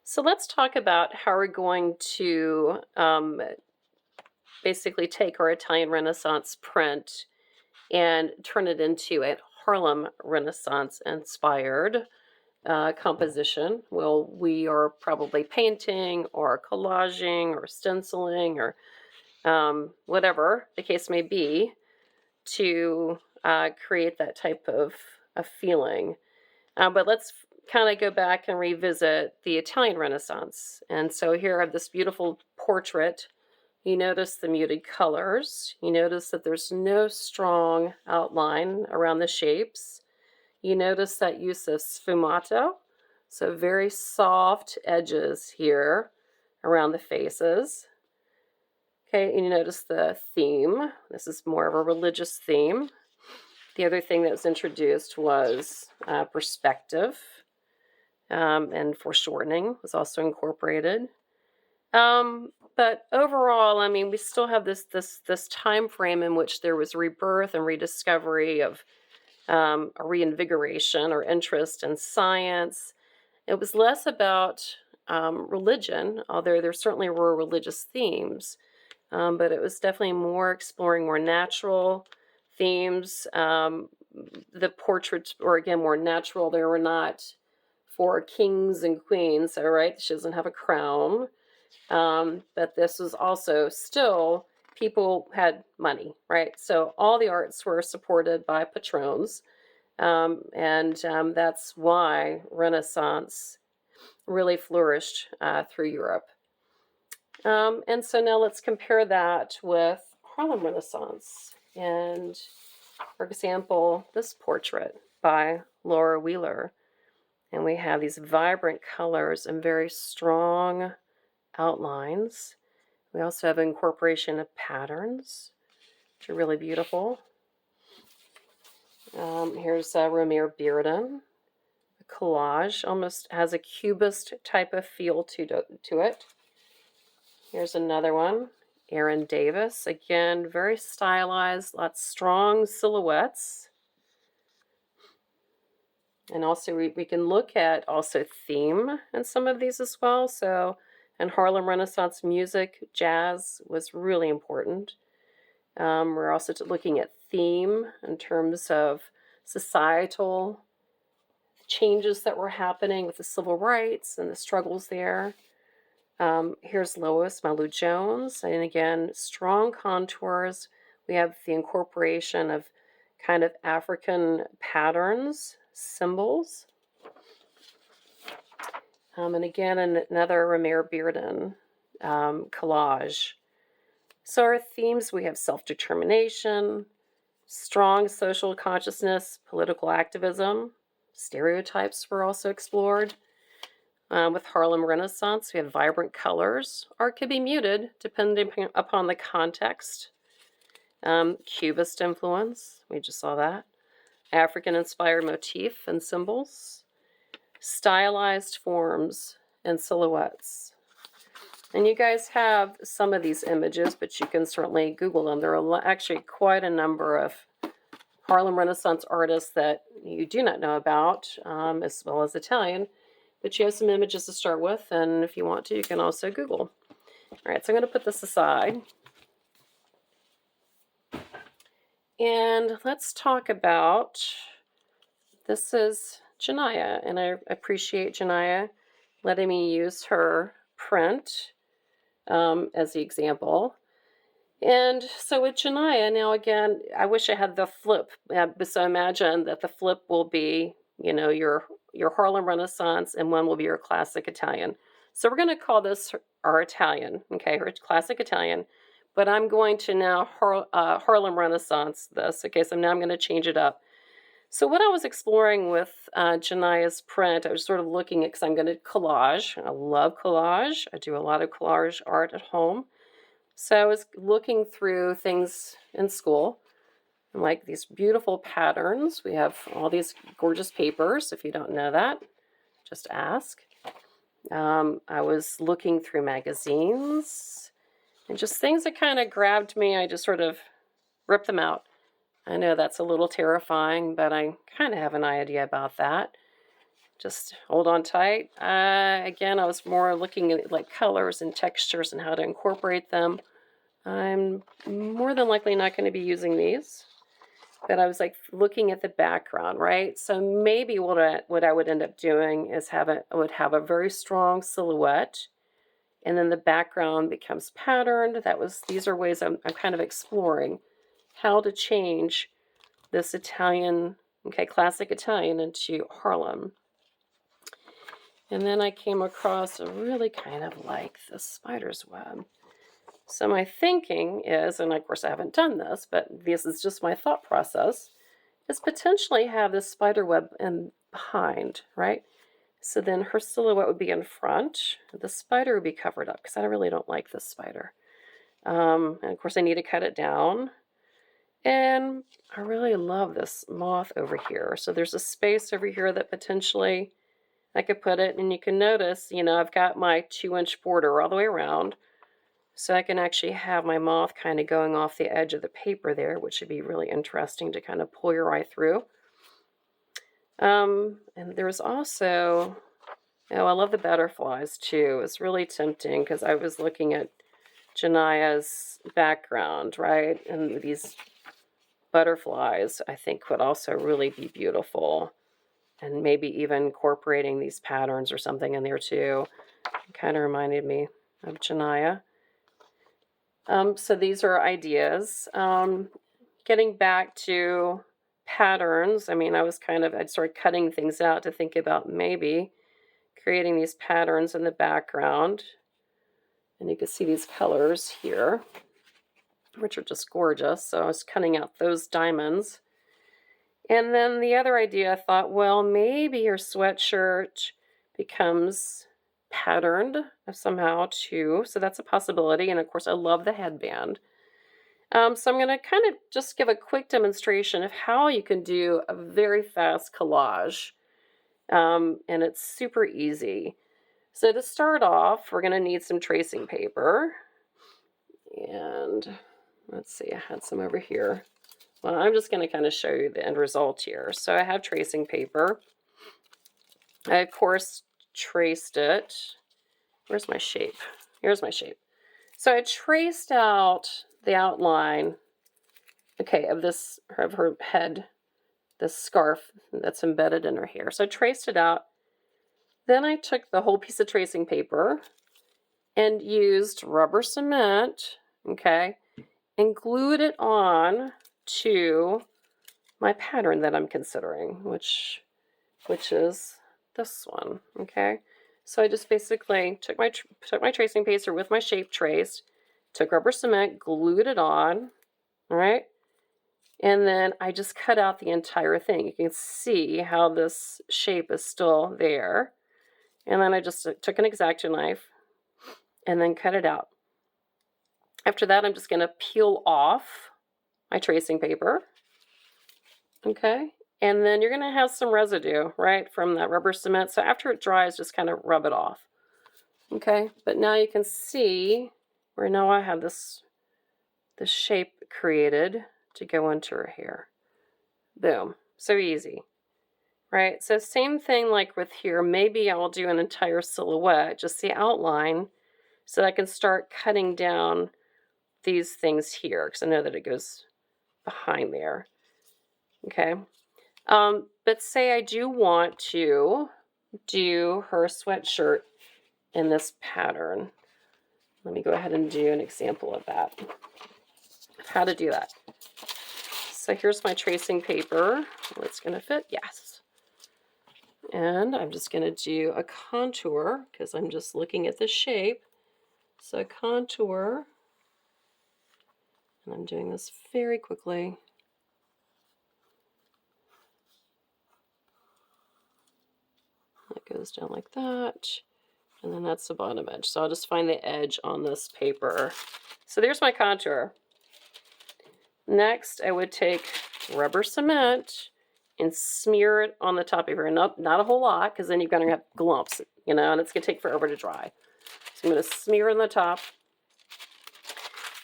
So let's talk about how we're going to basically take our Italian Renaissance print and turn it into a Harlem Renaissance inspired composition. Well, we are probably painting or collaging or stenciling or whatever the case may be to create that type of a feeling. But let's kind of go back and revisit the Italian Renaissance. And so here I have this beautiful portrait. You notice the muted colors. You notice that there's no strong outline around the shapes. You notice that use of sfumato, so very soft edges here around the faces. Okay, and you notice the theme. This is more of a religious theme. The other thing that was introduced was perspective, and foreshortening was also incorporated. But overall, I mean, we still have this time frame in which there was rebirth and rediscovery of a reinvigoration or interest in science. It was less about religion, although there certainly were religious themes, but it was definitely more exploring more natural themes. The portraits were again more natural. They were not for kings and queens. All right, she doesn't have a crown. But this was also still people had money, right? So all the arts were supported by patrons. And that's why Renaissance really flourished through Europe. And so now let's compare that with Harlem Renaissance. And for example, this portrait by Laura Wheeler. And we have these vibrant colors and very strong outlines. We also have incorporation of patterns, which are really beautiful. Here's Romare Bearden. The collage almost has a cubist type of feel to it. Here's another one, Erin Davis. Again, very stylized, lots of strong silhouettes. And also we can look at also theme in some of these as well. So in Harlem Renaissance music, jazz was really important. We're also looking at theme in terms of societal changes that were happening with the civil rights and the struggles there. Here's Lois Mailou Jones, and again, strong contours. We have the incorporation of kind of African patterns, symbols. And again, another Romare Bearden collage. So our themes, we have self-determination, strong social consciousness, political activism. Stereotypes were also explored. With Harlem Renaissance, we have vibrant colors. Art could be muted depending upon the context. Cubist influence, we just saw that. African-inspired motif and symbols. Stylized forms and silhouettes. And you guys have some of these images, but you can certainly Google them. There are actually quite a number of Harlem Renaissance artists that you do not know about, as well as Italian. But you have some images to start with, and if you want to, you can also Google. All right, so I'm going to put this aside. And let's talk about, this is Janaya, and I appreciate Janaya letting me use her print as the example. And so with Janaya, now again, I wish I had the flip. So imagine that the flip will be, your Harlem Renaissance, and one will be your classic Italian. So we're going to call this our Italian, okay, her classic Italian. But I'm going to now Harlem Renaissance this, okay, so now I'm going to change it up. So what I was exploring with Janaya's print, I was sort of looking at, because I'm going to collage. I love collage. I do a lot of collage art at home. So I was looking through things in school, and like these beautiful patterns. We have all these gorgeous papers. If you don't know that, just ask. I was looking through magazines, and just things that kind of grabbed me, I just sort of ripped them out. I know that's a little terrifying, but I kind of have an idea about that. Just hold on tight. Again, I was more looking at like colors and textures and how to incorporate them. I'm more than likely not going to be using these, but I was like looking at the background, right? So maybe what I would end up doing is I would have a very strong silhouette, and then the background becomes patterned. These are ways I'm kind of exploring how to change this Italian, okay, classic Italian into Harlem. And then I came across a really kind of like the spider's web. So my thinking is, and of course I haven't done this, but this is just my thought process, is potentially have this spider web in behind, right? So then her silhouette would be in front. The spider would be covered up because I really don't like this spider. And of course I need to cut it down. And I really love this moth over here. So there's a space over here that potentially I could put it, and you can notice, I've got my 2-inch border all the way around. So I can actually have my moth kind of going off the edge of the paper there, which would be really interesting to kind of pull your eye through. And there's also, I love the butterflies too. It's really tempting because I was looking at Janaya's background, right? And these butterflies, I think, would also really be beautiful. And maybe even incorporating these patterns or something in there too. It kind of reminded me of Janaya. So these are ideas. Getting back to patterns, I'd started cutting things out to think about maybe creating these patterns in the background. And you can see these colors here, which are just gorgeous. So I was cutting out those diamonds. And then the other idea, I thought, well, maybe your sweatshirt becomes patterned somehow too. So that's a possibility. And of course, I love the headband. So I'm going to kind of just give a quick demonstration of how you can do a very fast collage. And it's super easy. So to start off, we're going to need some tracing paper. And let's see, I had some over here. Well, I'm just going to kind of show you the end result here. So I have tracing paper. I, of course, traced it. Where's my shape? Here's my shape. So I traced out the outline, okay, of her head, this scarf that's embedded in her hair. So I traced it out. Then I took the whole piece of tracing paper and used rubber cement, okay, and glued it on to my pattern that I'm considering, which is this one, okay? So I just basically took my tracing paper with my shape traced, took rubber cement, glued it on, all right? And then I just cut out the entire thing. You can see how this shape is still there. And then I just took an X-Acto knife and then cut it out. After that, I'm just going to peel off my tracing paper. Okay. And then you're going to have some residue, right, from that rubber cement. So after it dries, just kind of rub it off. Okay. But now you can see where now I have this shape created to go into her hair. Boom. So easy. Right. So same thing like with here. Maybe I'll do an entire silhouette, just the outline, so that I can start cutting down these things here, because I know that it goes behind there. Okay. But say I do want to do her sweatshirt in this pattern. Let me go ahead and do an example of that. How to do that. So here's my tracing paper. It's going to fit. Yes. And I'm just going to do a contour because I'm just looking at the shape. So contour. And I'm doing this very quickly. That goes down like that. And then that's the bottom edge. So I'll just find the edge on this paper. So there's my contour. Next, I would take rubber cement and smear it on the top of her. Not a whole lot, because then you're going to have glumps, and it's going to take forever to dry. So I'm going to smear on the top.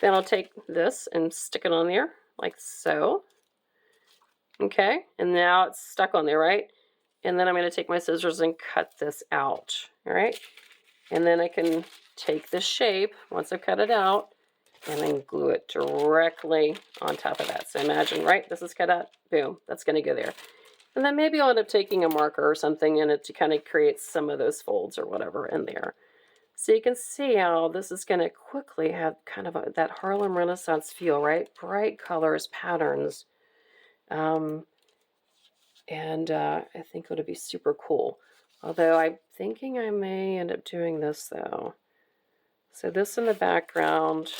Then I'll take this and stick it on there, like so. Okay, and now it's stuck on there, right? And then I'm going to take my scissors and cut this out. All right. And then I can take this shape, once I've cut it out, and then glue it directly on top of that. So imagine, right, this is cut out, boom, that's going to go there. And then maybe I'll end up taking a marker or something in it to kind of create some of those folds or whatever in there. So you can see how this is going to quickly have kind of that Harlem Renaissance feel, right? Bright colors, patterns. I think it'll be super cool. Although I'm thinking I may end up doing this though. So this in the background,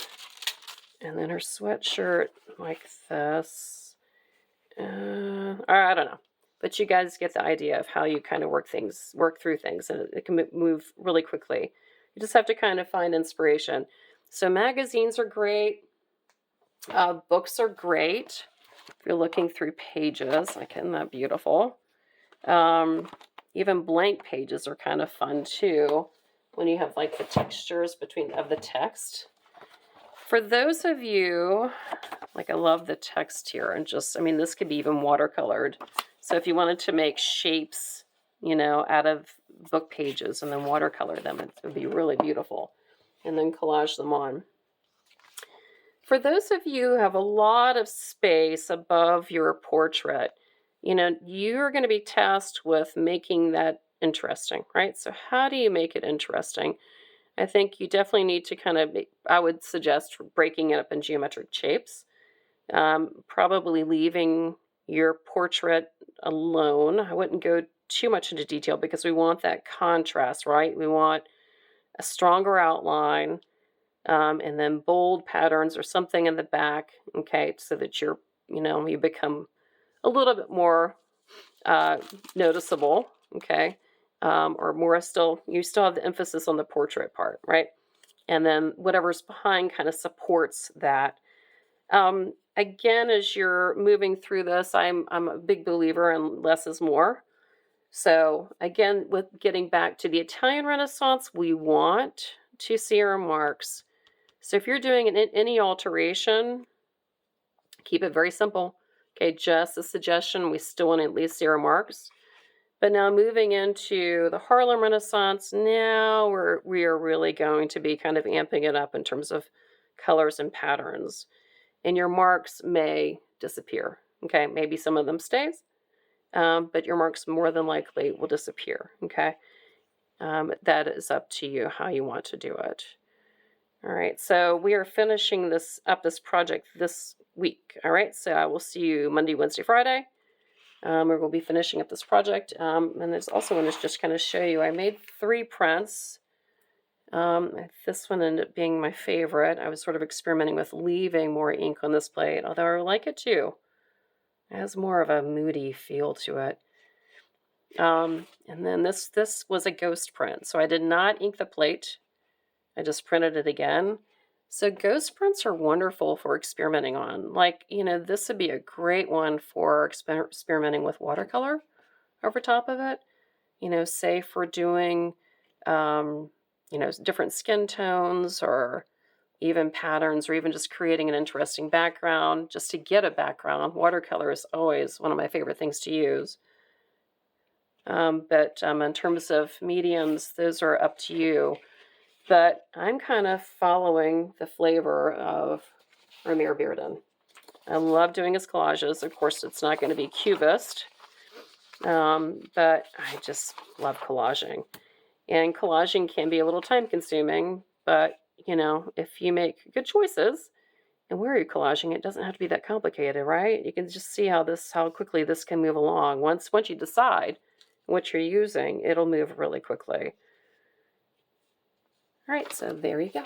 and then her sweatshirt like this. Or I don't know. But you guys get the idea of how you kind of work through things, and it can move really quickly. You just have to kind of find inspiration. So magazines are great. Books are great. If you're looking through pages, like, isn't that beautiful? Even blank pages are kind of fun too, when you have like the textures of the text. For those of you, like, I love the text here, and just, I mean, this could be even watercolored. So if you wanted to make shapes, you know, out of book pages and then watercolor them, it would be really beautiful. And then collage them on. For those of you who have a lot of space above your portrait, you know, you're going to be tasked with making that interesting, right? So how do you make it interesting? I think you definitely need to kind of, I would suggest breaking it up in geometric shapes, probably leaving your portrait alone. I wouldn't go too much into detail because we want that contrast, right? We want a stronger outline, and then bold patterns or something in the back, okay, so that you become a little bit more noticeable, okay, or more you still have the emphasis on the portrait part, right? And then whatever's behind kind of supports that. Again, as you're moving through this, I'm a big believer in less is more. So again, with getting back to the Italian Renaissance, we want to see our marks. So if you're doing any alteration, keep it very simple. Okay, just a suggestion, we still want to at least see our marks. But now moving into the Harlem Renaissance, now we are really going to be kind of amping it up in terms of colors and patterns. And your marks may disappear. Okay, maybe some of them stays, but your marks more than likely will disappear. Okay, that is up to you how you want to do it. All right, so we are finishing this project this week. All right, so I will see you Monday, Wednesday, Friday. We're going to be finishing up this project. And there's also one that's just kind of show you. I made 3 prints. This one ended up being my favorite. I was sort of experimenting with leaving more ink on this plate, although I like it too. It has more of a moody feel to it. And then this was a ghost print. So I did not ink the plate. I just printed it again. So ghost prints are wonderful for experimenting on. Like, you know, this would be a great one for experimenting with watercolor over top of it. You know, say for doing, you know, different skin tones or even patterns, or even just creating an interesting background just to get a background. Watercolor is always one of my favorite things to use. But in terms of mediums, those are up to you. But I'm kind of following the flavor of Romare Bearden. I love doing his collages. Of course, it's not going to be cubist, but I just love collaging. And collaging can be a little time consuming, but, you know, if you make good choices and where you're collaging, it doesn't have to be that complicated, right? You can just see how quickly this can move along. Once you decide what you're using, it'll move really quickly. All right, so there you go.